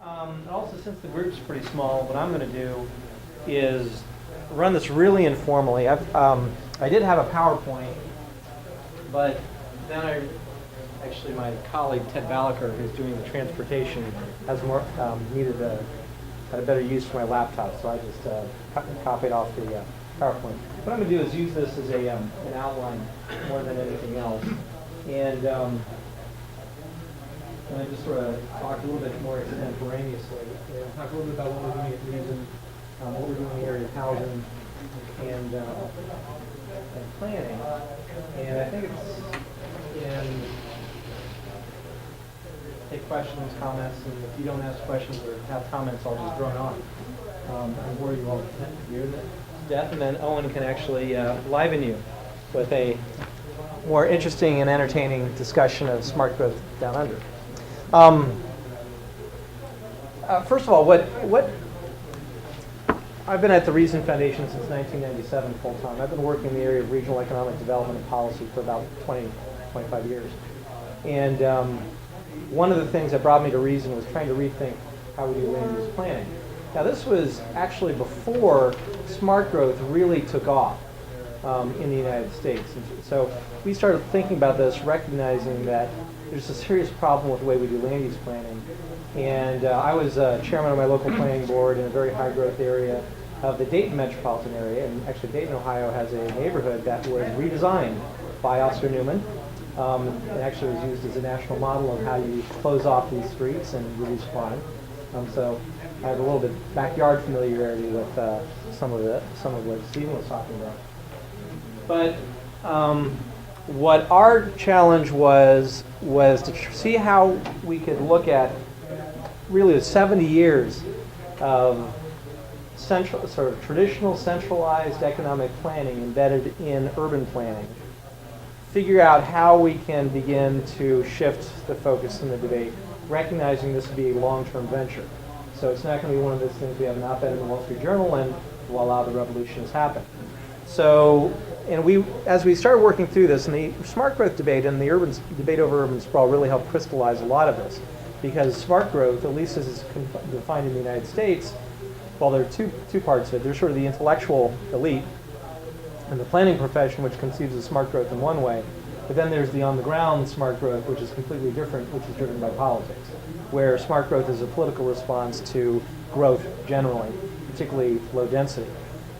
Also, since the group's pretty small, what I'm going to do is run this really informally. I did have a PowerPoint, but then actually my colleague Ted Balaker, who's doing the transportation, has more had a better use for my laptop, so I just copied off the PowerPoint. What I'm going to do is use this as an outline more than anything else, and I just sort of talk a little bit more extemporaneously. Talk a little bit about what we're doing at Reason, what we're doing in the area of housing and planning. And I think take questions, comments, and if you don't ask questions or have comments, I'll just drone on. I bore you all to death, and then Owen can actually liven you with a more interesting and entertaining discussion of smart growth down under. First of all, what I've been at the Reason Foundation since 1997 full time. I've been working in the area of regional economic development and policy for about 25 years. And one of the things that brought me to Reason was trying to rethink how we do land use planning. Now, this was actually before smart growth really took off in the United States. And so we started thinking about this, recognizing that there's a serious problem with the way we do land use planning. And I was chairman of my local planning board in a very high growth area of the Dayton metropolitan area. And actually Dayton, Ohio has a neighborhood that was redesigned by Oscar Newman. It actually was used as a national model of how you close off these streets and reduce crime. So I have a little bit backyard familiarity with some of what Stephen was talking about. But what our challenge was to see how we could look at really the 70 years of traditional centralized economic planning embedded in urban planning, figure out how we can begin to shift the focus in the debate, recognizing this would be a long-term venture. So it's not going to be one of those things we have an op-ed in the Wall Street Journal and voila, the revolution has happened. So, as we started working through this, and the smart growth debate and the debate over urban sprawl really helped crystallize a lot of this, because smart growth, at least as it's defined in the United States, well, there are two parts of it. There's sort of the intellectual elite and the planning profession, which conceives of smart growth in one way, but then there's the on-the-ground smart growth, which is completely different, which is driven by politics, where smart growth is a political response to growth generally, particularly low density.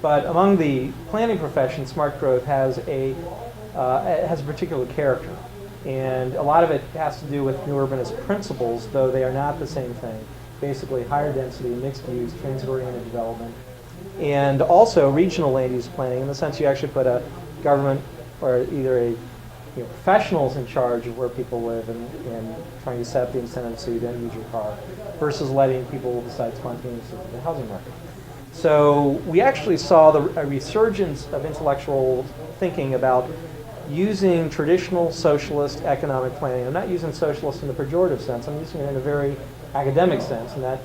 But among the planning profession, smart growth has a particular character. And a lot of it has to do with new urbanist principles, though they are not the same thing. Basically, higher density, mixed use, transit-oriented development, and also regional land use planning, in the sense you actually put a government or either professionals in charge of where people live and trying to set up the incentives so you don't use your car, versus letting people decide spontaneously in the housing market. So we actually saw a resurgence of intellectual thinking about using traditional socialist economic planning. I'm not using socialist in the pejorative sense. I'm using it in a very academic sense, in that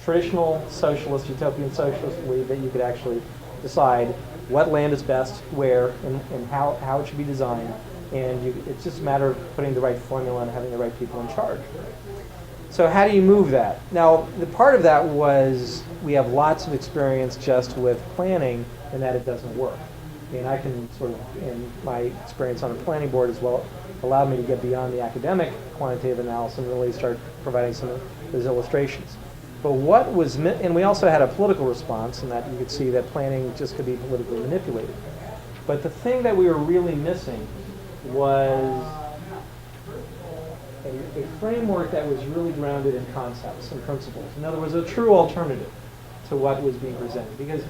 traditional socialist, utopian socialists believe that you could actually decide what land is best, where, and how it should be designed. And it's just a matter of putting the right formula and having the right people in charge. So how do you move that? Now, the part of that was we have lots of experience just with planning and that it doesn't work. And I can sort of, in my experience on a planning board as well, allowed me to get beyond the academic quantitative analysis and really start providing some of those illustrations. But what was, and we also had a political response in that you could see that planning just could be politically manipulated. But the thing that we were really missing was a framework that was really grounded in concepts and principles. In other words, a true alternative to what was being presented. Because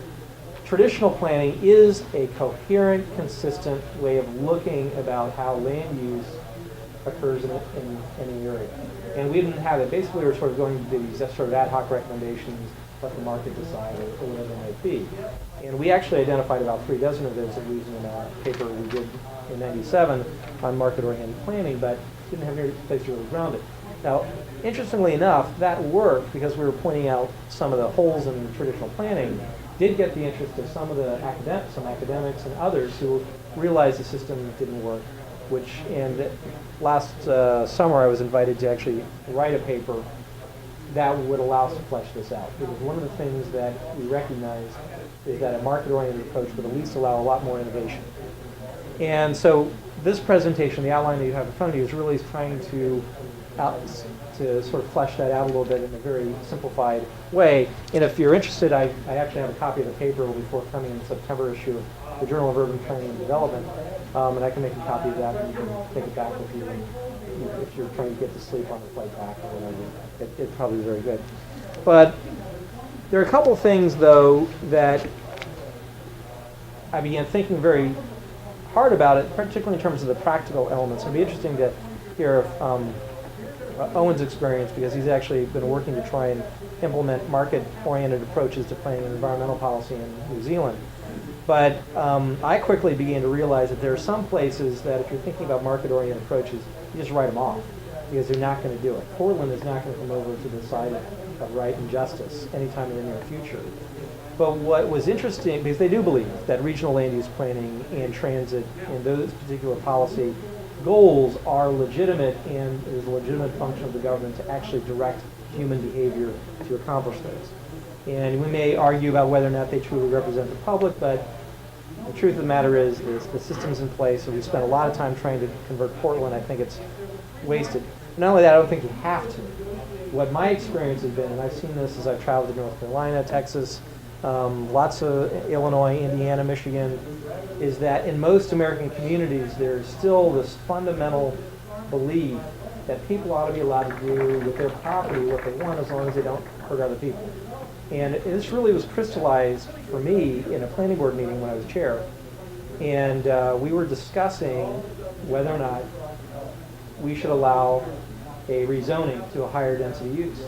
traditional planning is a coherent, consistent way of looking about how land use occurs in any area. And we didn't have it. Basically, we were sort of going to do these sort of ad hoc recommendations, let the market decide, or whatever it might be. And we actually identified about 36 of those at Reason in a paper we did in '97 on market-oriented planning, but didn't have any place to really ground it. Now, interestingly enough, that worked because we were pointing out some of the holes in traditional planning, did get the interest of some academics and others who realized the system didn't work, and last summer I was invited to actually write a paper that would allow us to flesh this out. Because one of the things that we recognize is that a market-oriented approach would at least allow a lot more innovation. And so this presentation, the outline that you have in front of you, is really trying to sort of flesh that out a little bit in a very simplified way. And if you're interested, I actually have a copy of the paper will be forthcoming in the September issue of the Journal of Urban Planning and Development, and I can make a copy of that and you can take it back with you if you're trying to get to sleep on the flight back or whatever. It's probably very good. But there are a couple things, though, that I began thinking very hard about it, particularly in terms of the practical elements. It'd be interesting to hear Owen's experience, because he's actually been working to try and implement market-oriented approaches to planning and environmental policy in New Zealand. But I quickly began to realize that there are some places that if you're thinking about market-oriented approaches, you just write them off, because they're not going to do it. Portland is not going to come over to the side of right and justice anytime in the near future. But what was interesting, because they do believe that regional land use planning and transit and those particular policy goals are legitimate, and it is a legitimate function of the government to actually direct human behavior to accomplish those. And we may argue about whether or not they truly represent the public, but the truth of the matter is the system's in place, and we spent a lot of time trying to convert Portland. I think it's wasted. Not only that, I don't think you have to. What my experience has been, and I've seen this as I've traveled to North Carolina, Texas, lots of Illinois, Indiana, Michigan, is that in most American communities there's still this fundamental belief that people ought to be allowed to do with their property what they want as long as they don't hurt other people. And this really was crystallized for me in a planning board meeting when I was chair. And we were discussing whether or not we should allow a rezoning to a higher density use.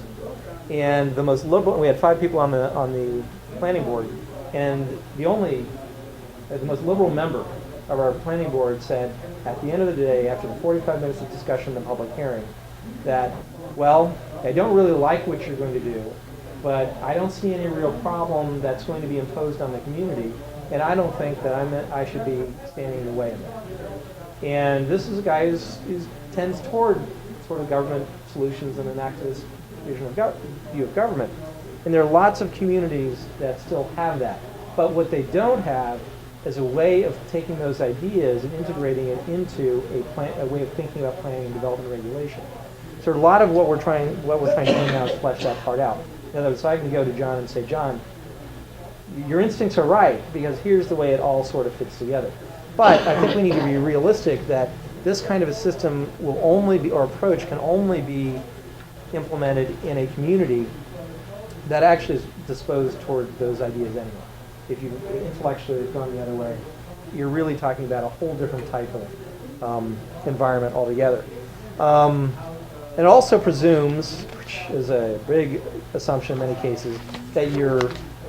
And the most liberal, we had 5 people on the planning board, and the most liberal member of our planning board said at the end of the day, after the 45 minutes of discussion in the public hearing, that, well, I don't really like what you're going to do, but I don't see any real problem that's going to be imposed on the community, and I don't think that I should be standing in the way of that. And this is a guy who tends toward sort of government solutions and an activist view of government. And there are lots of communities that still have that. But what they don't have is a way of taking those ideas and integrating it into a way of thinking about planning and development regulation. So a lot of what we're trying to do now is flesh that part out. In other words, so I can go to John and say, John, your instincts are right, because here's the way it all sort of fits together. But I think we need to be realistic that this kind of a system will only be, or approach can only be implemented in a community that actually is disposed toward those ideas anyway. If you intellectually have gone the other way, you're really talking about a whole different type of environment altogether. It also presumes, which is a big assumption in many cases, that your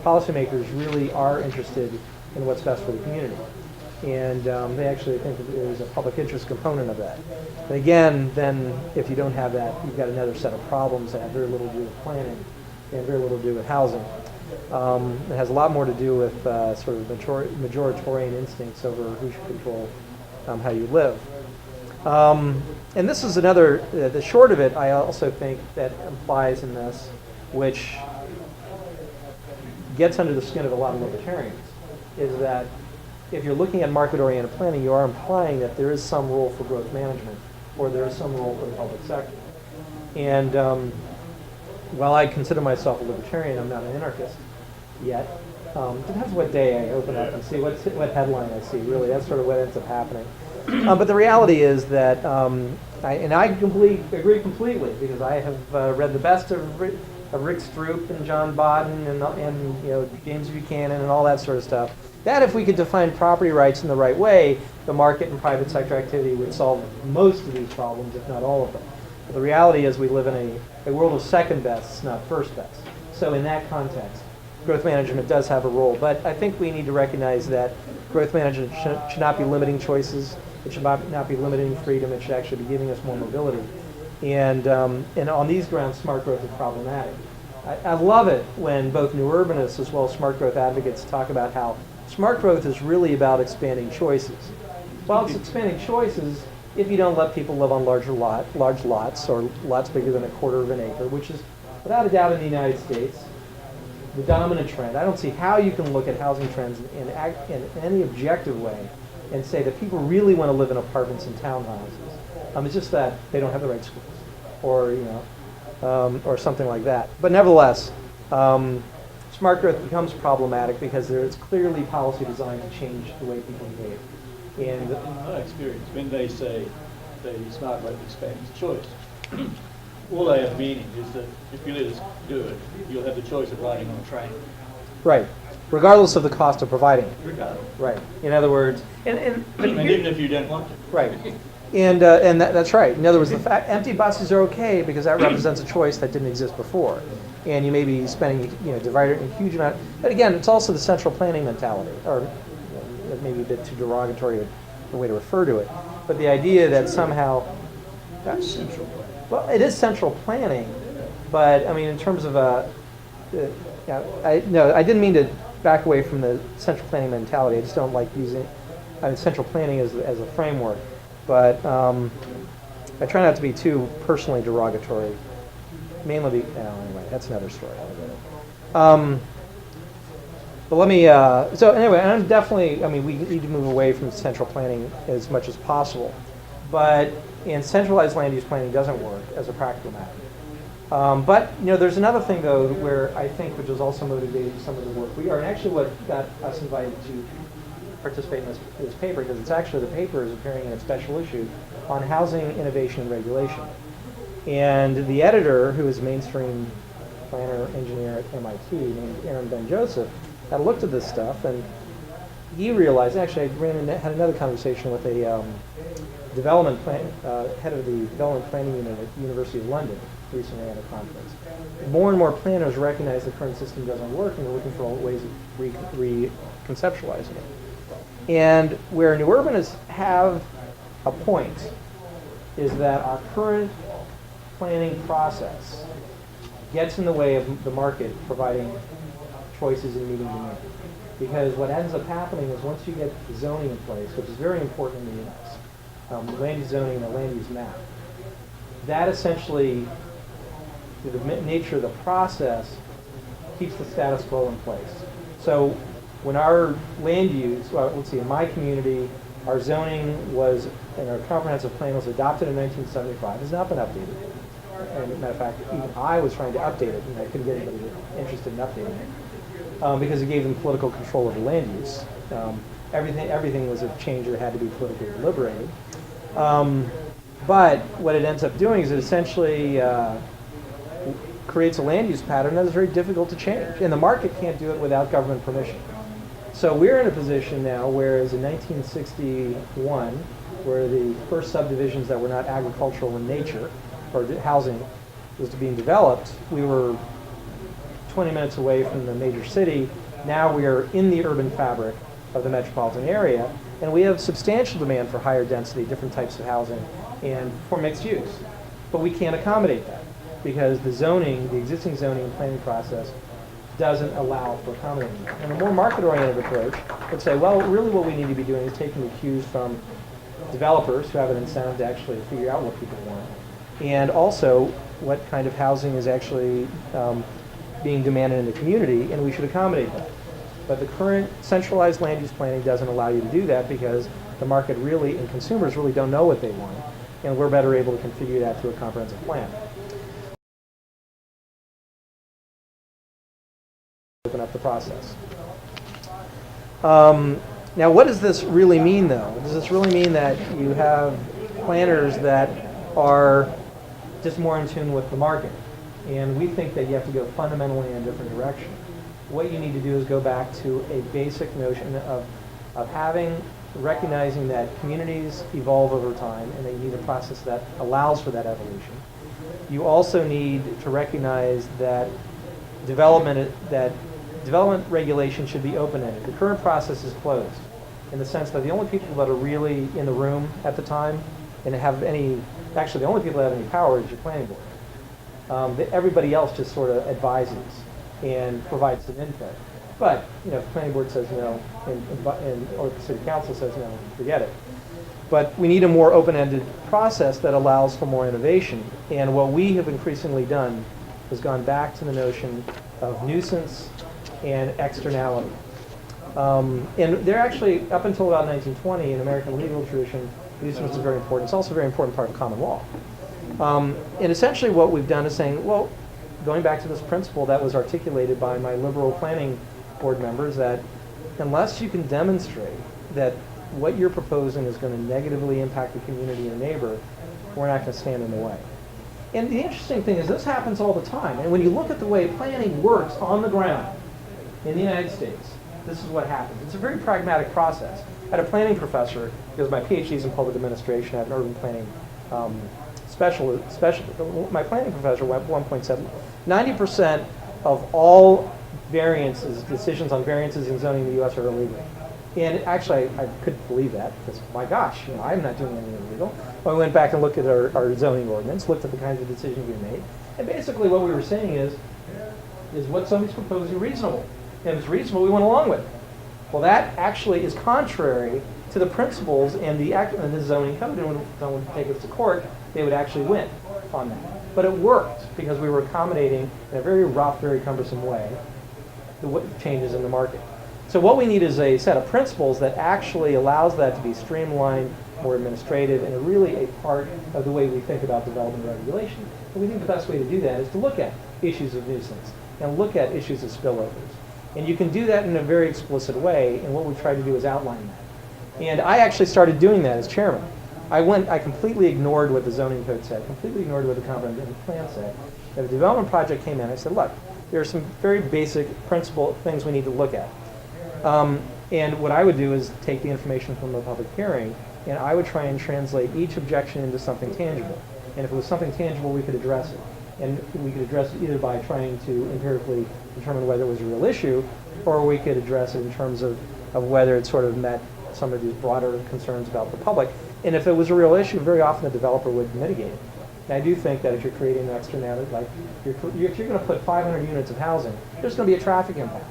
policymakers really are interested in what's best for the community. And they actually think that there's a public interest component of that. And again, then if you don't have that, you've got another set of problems that have very little to do with planning and very little to do with housing. It has a lot more to do with sort of majoritarian instincts over who should control how you live. And this is another, the short of it, I also think that implies in this, which gets under the skin of a lot of libertarians, is that if you're looking at market-oriented planning, you are implying that there is some role for growth management, or there is some role for the public sector. And while I consider myself a libertarian, I'm not an anarchist yet. Depends what day I open up and see what headline I see, really. That's sort of what ends up happening. But the reality is that, I agree completely, because I have read the best of Rick Stroop and John Bodden and James Buchanan and all that sort of stuff. That if we could define property rights in the right way, the market and private sector activity would solve most of these problems, if not all of them. But the reality is we live in a world of second bests, not first bests. So in that context, growth management does have a role. But I think we need to recognize that growth management should not be limiting choices. It should not be limiting freedom. It should actually be giving us more mobility. And on these grounds, smart growth is problematic. I love it when both new urbanists as well as smart growth advocates talk about how smart growth is really about expanding choices. Well, it's expanding choices if you don't let people live on large lots or lots bigger than a quarter of an acre, which is without a doubt in the United States, the dominant trend. I don't see how you can look at housing trends in any objective way and say that people really want to live in apartments and townhouses. It's just that they don't have the right schools, or or something like that. But nevertheless, smart growth becomes problematic because there's clearly policy designed to change the way people behave. And in my experience, when they say the smart growth expands choice, all they have meaning is that if you let us do it, you'll have the choice of riding on a train. right, regardless of the cost of providing it. Regardless. Right. In other words, And even if you don't want to. right. And that's right. In other words, the fact empty buses are okay because that represents a choice that didn't exist before, and you may be spending divided a huge amount. But again, it's also the central planning mentality, or maybe a bit too derogatory a way to refer to it. But the idea that somehow That's central planning. well, it is central planning, but I mean in terms of I didn't mean to back away from the central planning mentality. I just don't like using central planning as a framework. But I try not to be too personally derogatory. Mainly, anyway, that's another story. But let me. So anyway, I'm definitely. I mean, we need to move away from central planning as much as possible. But centralized land use planning doesn't work as a practical matter. But there's another thing though, where I think which is also motivating some of the work we are, and actually what got us invited to participate in this paper, because it's actually the paper is appearing in a special issue on housing innovation and regulation. And the editor, who is a mainstream planner engineer at MIT, named Aaron Ben Joseph, had looked at this stuff, and he realized, actually I had another conversation with a head of the development planning unit at the University of London recently at a conference. More and more planners recognize the current system doesn't work, and they're looking for ways of reconceptualizing it. And where new urbanists have a point is that our current planning process gets in the way of the market providing choices and meeting demand. Because what ends up happening is once you get the zoning in place, which is very important in the U.S., land use zoning and the land use map, that essentially, through the nature of the process, keeps the status quo in place. So when our land use, well, let's see, in my community, our zoning was, and our comprehensive plan was adopted in 1975. It has not been updated. And as a matter of fact, even I was trying to update it, and I couldn't get anybody interested in updating it because it gave them political control over land use. Everything was a change that had to be politically deliberated. But what it ends up doing is it essentially creates a land use pattern that is very difficult to change. And the market can't do it without government permission. So we're in a position now, whereas in 1961, where the first subdivisions that were not agricultural in nature, or housing, was being developed, we were 20 minutes away from the major city. Now we are in the urban fabric of the metropolitan area, and we have substantial demand for higher density, different types of housing, and for mixed use. But we can't accommodate that because the zoning, the existing zoning and planning process doesn't allow for accommodating that. And a more market-oriented approach would say, well, really what we need to be doing is taking the cues from developers who have an incentive to actually figure out what people want, and also what kind of housing is actually being demanded in the community, and we should accommodate that. But the current centralized land use planning doesn't allow you to do that because the market really, and consumers really don't know what they want, and we're better able to configure that through a comprehensive plan. Open up the process. Now, what does this really mean, though? Does this really mean that you have planners that are just more in tune with the market? And we think that you have to go fundamentally in a different direction. What you need to do is go back to a basic notion of recognizing that communities evolve over time, and that you need a process that allows for that evolution. You also need to recognize that development regulation should be open-ended. The current process is closed in the sense that the only people that are really in the room at the time and actually the only people that have any power is your planning board. Everybody else just sort of advises and provides some input. But if the planning board says no, or the city council says no, forget it. But we need a more open-ended process that allows for more innovation. And what we have increasingly done has gone back to the notion of nuisance and externality. And they're actually, up until about 1920 in American legal tradition, nuisance is very important. It's also a very important part of common law. And essentially what we've done is saying, well, going back to this principle that was articulated by my liberal planning board members, that unless you can demonstrate that what you're proposing is going to negatively impact the community and neighbor, we're not going to stand in the way. And the interesting thing is this happens all the time. And when you look at the way planning works on the ground in the United States, this is what happens. It's a very pragmatic process. I had a planning professor, because my PhD is in public administration, I have an urban planning specialist. My planning professor went 1.7. 90% of all variances, decisions on variances in zoning in the U.S. are illegal. And actually, I couldn't believe that, because my gosh, I'm not doing anything illegal. I went back and looked at our zoning ordinance, looked at the kinds of decisions we made, and basically what we were saying is what somebody's proposing reasonable? And if it's reasonable, we went along with it. Well, that actually is contrary to the principles and the zoning code, and when someone would take us to court, they would actually win on that. But it worked, because we were accommodating in a very rough, very cumbersome way the changes in the market. So what we need is a set of principles that actually allows that to be streamlined, more administrative, and really a part of the way we think about development regulation. And we think the best way to do that is to look at issues of nuisance and look at issues of spillovers. And you can do that in a very explicit way, and what we've tried to do is outline that. And I actually started doing that as chairman. I completely ignored what the zoning code said, completely ignored what the comprehensive plan said. If a development project came in, I said, look, there are some very basic principle things we need to look at. And what I would do is take the information from the public hearing, and I would try and translate each objection into something tangible. And if it was something tangible, we could address it. And we could address it either by trying to empirically determine whether it was a real issue, or we could address it in terms of whether it sort of met some of these broader concerns about the public. And if it was a real issue, very often the developer would mitigate it. And I do think that if you're creating an externality, like if you're going to put 500 units of housing, there's going to be a traffic impact.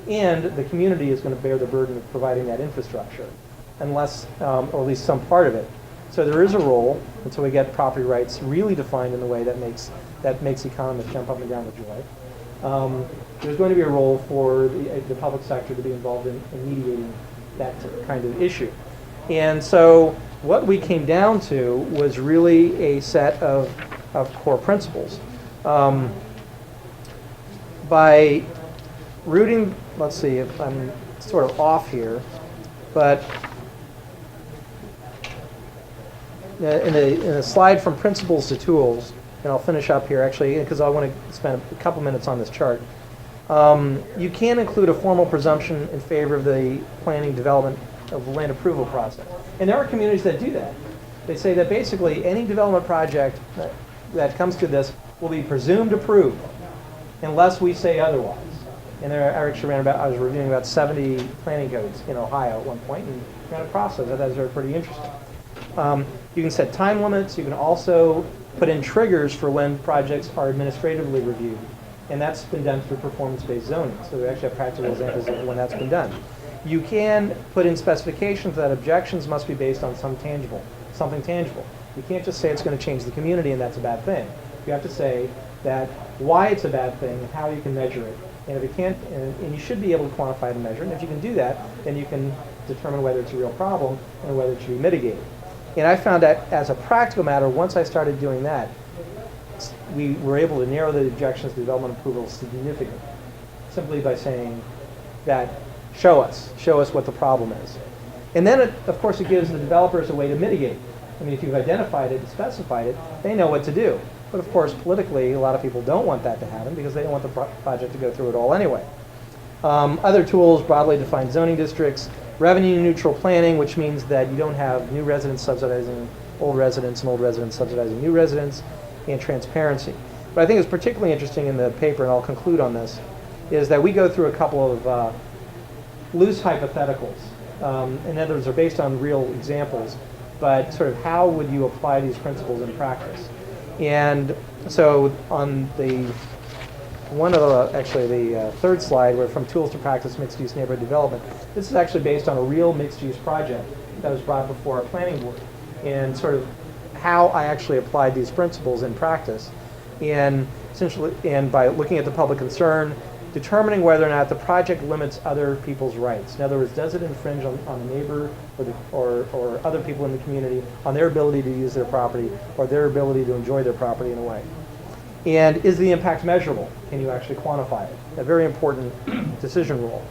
And the community is going to bear the burden of providing that infrastructure, unless, or at least some part of it. So there is a role until we get property rights really defined in the way that makes economists jump up and down with joy. There's going to be a role for the public sector to be involved in mediating that kind of issue. And so what we came down to was really a set of core principles. By rooting, let's see if I'm sort of off here, but in a slide from principles to tools, and I'll finish up here actually because I want to spend a couple minutes on this chart. You can include a formal presumption in favor of the planning development of the land approval process. And there are communities that do that. They say that basically any development project that comes to this will be presumed approved unless we say otherwise. And there, I actually I was reviewing about 70 planning codes in Ohio at one point and ran a process that was pretty interesting. You can set time limits. You can also put in triggers for when projects are administratively reviewed. And that's been done through performance-based zoning. So we actually have practical examples of when that's been done. You can put in specifications that objections must be based on something tangible. You can't just say it's going to change the community and that's a bad thing. You have to say that why it's a bad thing and how you can measure it. And if you can't, and you should be able to quantify and measure it. And if you can do that, then you can determine whether it's a real problem and whether it should be mitigated. And I found that as a practical matter, once I started doing that, we were able to narrow the objections to development approval significantly, simply by saying that show us what the problem is. And then, of course, it gives the developers a way to mitigate. I mean, if you've identified it and specified it, they know what to do. But of course, politically, a lot of people don't want that to happen because they don't want the project to go through it all anyway. Other tools, broadly defined zoning districts, revenue neutral planning, which means that you don't have new residents subsidizing old residents and old residents subsidizing new residents, and transparency. But I think it's particularly interesting in the paper, and I'll conclude on this, is that we go through a couple of loose hypotheticals. In other words, they're based on real examples, but sort of how would you apply these principles in practice? And so on the third slide, we're from tools to practice mixed-use neighborhood development. This is actually based on a real mixed-use project that was brought before our planning board, and sort of how I actually applied these principles in practice. And essentially, and by looking at the public concern, determining whether or not the project limits other people's rights. In other words, does it infringe on the neighbor or other people in the community, on their ability to use their property or their ability to enjoy their property in a way? And is the impact measurable? Can you actually quantify it? A very important decision rule.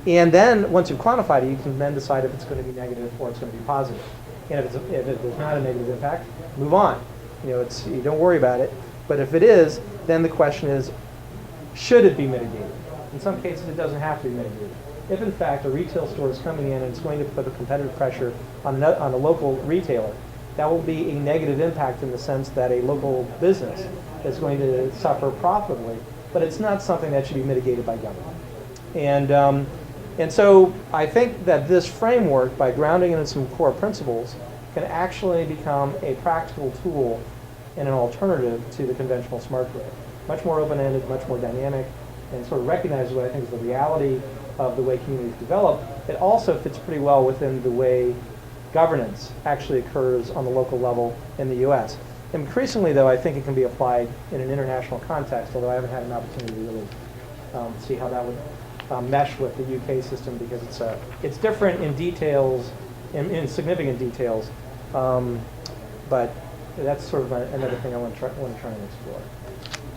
And then once you've quantified it, you can then decide if it's going to be negative or it's going to be positive. And if it's not a negative impact, move on. You don't worry about it. But if it is, then the question is, should it be mitigated? In some cases, it doesn't have to be mitigated. If, in fact, a retail store is coming in and it's going to put a competitive pressure on a local retailer, that will be a negative impact in the sense that a local business is going to suffer profitably, but it's not something that should be mitigated by government. And so I think that this framework, by grounding it in some core principles, can actually become a practical tool and an alternative to the conventional smart grid. Much more open-ended, much more dynamic, and sort of recognizes what I think is the reality of the way communities develop. It also fits pretty well within the way governance actually occurs on the local level in the U.S. Increasingly, though, I think it can be applied in an international context, although I haven't had an opportunity to really see how that would mesh with the UK system, because it's different in details, in significant details, but that's sort of another thing I want to try and explore.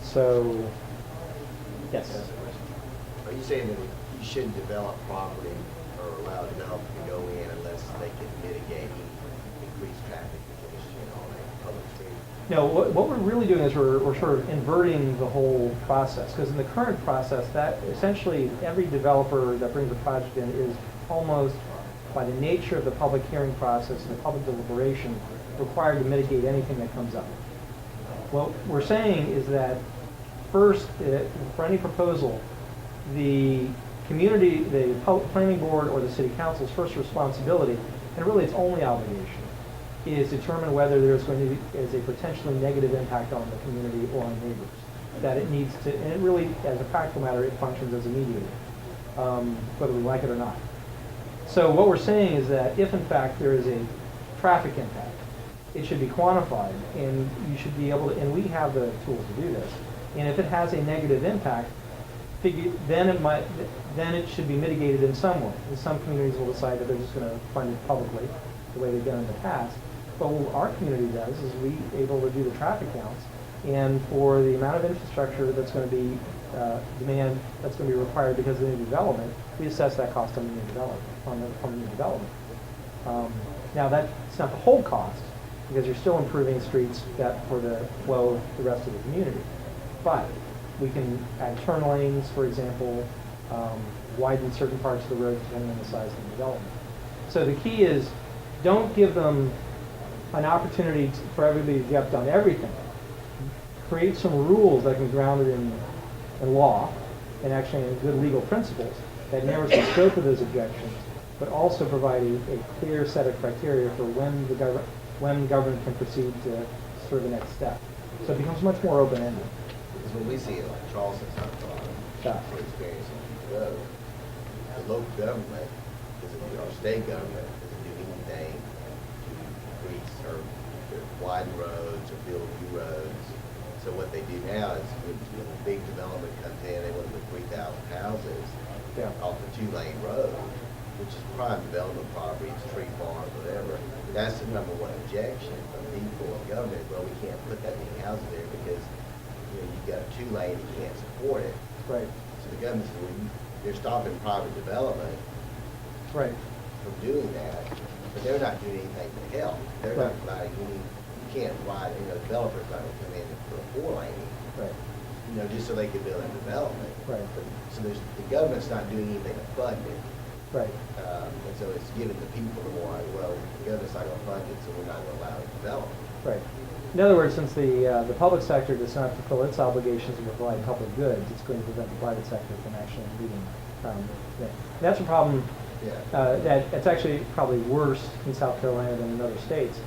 So, yes? Are you saying that you shouldn't develop property or allow developers to go in unless they can mitigate increased traffic congestion on a public street? No, what we're really doing is we're sort of inverting the whole process, because in the current process, that essentially every developer that brings a project in is almost, by the nature of the public hearing process and the public deliberation, required to mitigate anything that comes up. What we're saying is that first, for any proposal, the community, the planning board or the city council's first responsibility, and really its only obligation, is determine whether there's going to be a potentially negative impact on the community or on neighbors. That it needs to, and it really, as a practical matter, it functions as a mediator, whether we like it or not. So what we're saying is that if in fact there is a traffic impact, it should be quantified, and you should be able to, and we have the tools to do this. And if it has a negative impact, then it should be mitigated in some way. And some communities will decide that they're just going to fund it publicly, the way they've done in the past. But what our community does is we able to do the traffic counts, and for the amount of infrastructure that's going to be demand that's going to be required because of the new development, we assess that cost on the new development. Now that's not the whole cost, because you're still improving streets that for the flow of the rest of the community. But we can add turn lanes, for example, widen certain parts of the road depending on the size of the development. So the key is, don't give them an opportunity for everybody to jump on everything. Create some rules that can ground it in law and actually in good legal principles that narrows the scope of those objections, but also provide a clear set of criteria for when government can proceed to sort of the next step. So it becomes much more open-ended. Because when we see it like Charleston, South Carolina, for experience on the road, the local government, our state government, doesn't do anything to increase or to widen roads or build new roads. So what they do now is when a big development comes in, they want to put 3,000 houses off a 2-lane road, which is prime development properties, tree farms, whatever. That's the number one objection from people and government. Well, we can't put that many houses there because you've got a 2-lane, you can't support it. Right. So the government says, well, they're stopping private development Right. from doing that, but they're not doing anything to help. They're not providing any. You can't provide. Developers not going to come in and put a 4-lane. Right. Just so they can build a development. Right. So the government's not doing anything to fund it. Right. And so it's giving the people more, well, the government's not going to fund it, so we're not going to allow it to develop. Right. In other words, since the public sector does not fulfill its obligations to provide public goods, it's going to prevent the private sector from actually meeting that. That's a problem. That's actually probably worse in South Carolina than in other states.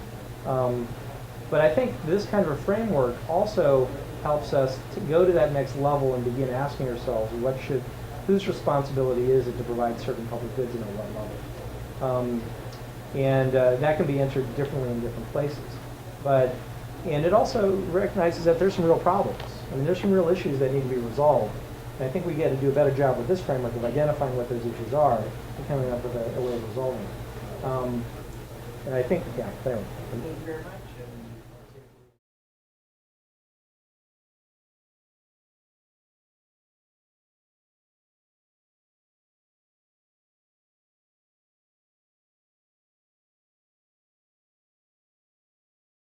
But I think this kind of a framework also helps us to go to that next level and begin asking ourselves, whose responsibility is it to provide certain public goods and at what level? And that can be entered differently in different places. And it also recognizes that there's some real problems. I mean, there's some real issues that need to be resolved. And I think we got to do a better job with this framework of identifying what those issues are and coming up with a way of resolving them. And I think, yeah, anyway. Thank you very much. And